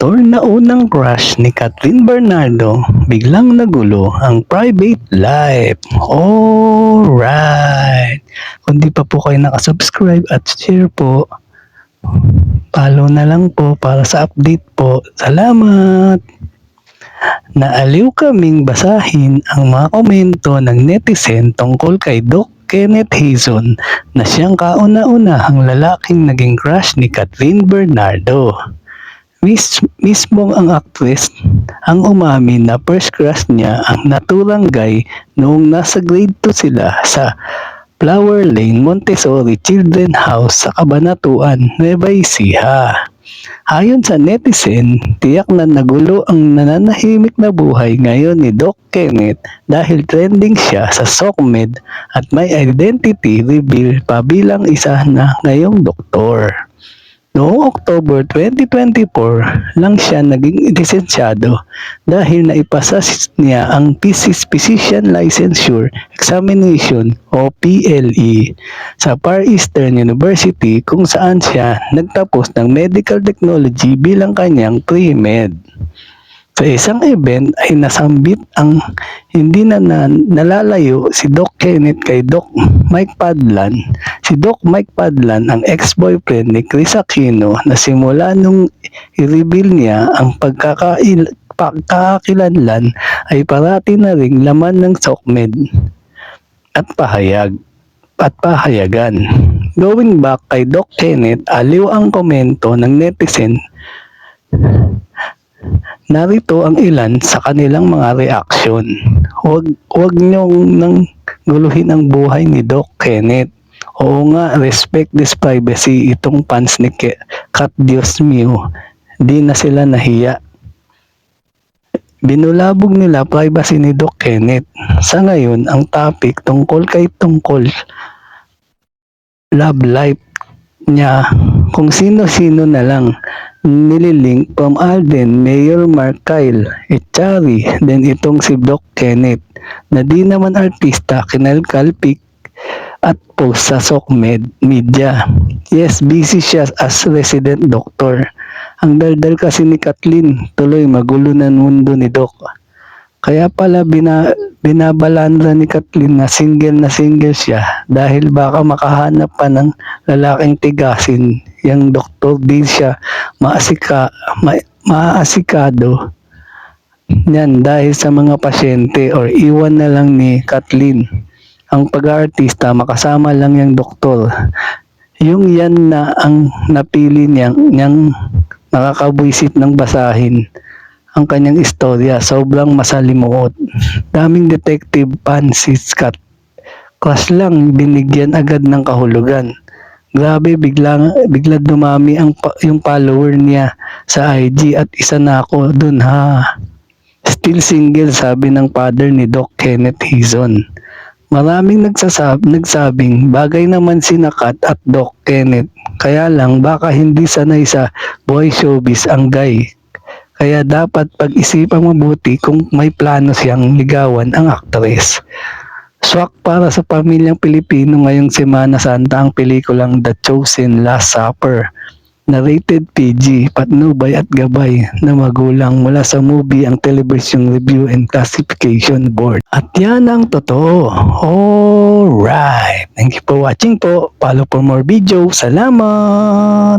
aktor na unang crush ni Catherine Bernardo, biglang nagulo ang private life. Alright! Kung di pa po kayo nakasubscribe at share po, follow na lang po para sa update po. Salamat! Naaliw kaming basahin ang mga komento ng netizen tungkol kay Doc Kenneth Hizon na siyang kauna-unahang lalaking naging crush ni Catherine Bernardo. Mismong ang actress ang umamin na first crush niya ang naturang guy noong nasa grade 2 sila sa Flower Lane Montessori Children's House sa Cabanatuan, Nueva Ecija. Ayon sa netizen, tiyak na nagulo ang nananahimik na buhay ngayon ni Doc Kenneth dahil trending siya sa SOCMED at may identity reveal pa bilang isa na ngayong doktor. Noong October 2024 lang siya naging lisensyado dahil naipasa niya ang Physician Licensure Examination o PLE sa Far Eastern University kung saan siya nagtapos ng Medical Technology bilang kanyang pre-med. Sa isang event ay nasambit ang hindi na nalalayo si Doc Kenneth kay Doc Mike Padlan. Si Doc Mike Padlan ang ex-boyfriend ni Chris Aquino na simula nung i-reveal niya ang pagkakakilanlan ay parati na ring laman ng SOCMED at pahayagan. Going back kay Doc Kenneth, aliw ang komento ng netizen. Narito ang ilan sa kanilang mga reaksyon. Huwag niyong nang guluhin ang buhay ni Doc Kenneth. Oo nga, respect this privacy. Itong fans ni Kat Dios mio, di na sila nahiya. Binulabog nila privacy ni Doc Kenneth. Sa ngayon, ang topic tungkol love life niya, kung sino-sino na lang nililink from Alden, Mayor Mark Kyle, Echari, then itong si Doc Kenneth na di naman artista, kinalkalpik at post sa SOCMED media. Yes, busy siya as resident doctor. Ang daldal kasi ni Kathleen, tuloy magulo na mundo ni Doc. Kaya pala binabalandra ni Kathleen na single siya dahil baka makahanap pa ng lalaking tigasin. Yang doktor din siya maasikado yan dahil sa mga pasyente or iwan na lang ni Kathleen. Ang pag-aartista makasama lang yung doktor. Yung yan na ang napili niyang nakakabwisit ng basahin ang kanyang istorya, sobrang masalimuot. Daming detective fan si Scott. Crush lang, binigyan agad ng kahulugan. Grabe, bigla dumami yung follower niya sa IG at isa na ako dun ha. Still single, sabi ng father ni Doc Kenneth Hizon. Maraming nagsabing bagay naman si Kat at Doc Kenneth. Kaya lang baka hindi sanay sa boy showbiz ang guy. Kaya dapat pag-isipang mabuti kung may plano siyang ligawan ang aktres. Swak para sa pamilyang Pilipino ngayong Semana Santa ang pelikulang The Chosen Last Supper na rated PG, patnubay at gabay na magulang mula sa movie ang Television Review and Classification Board. At yan ang totoo. Alright. Thank you for watching po. Follow for more video. Salamat!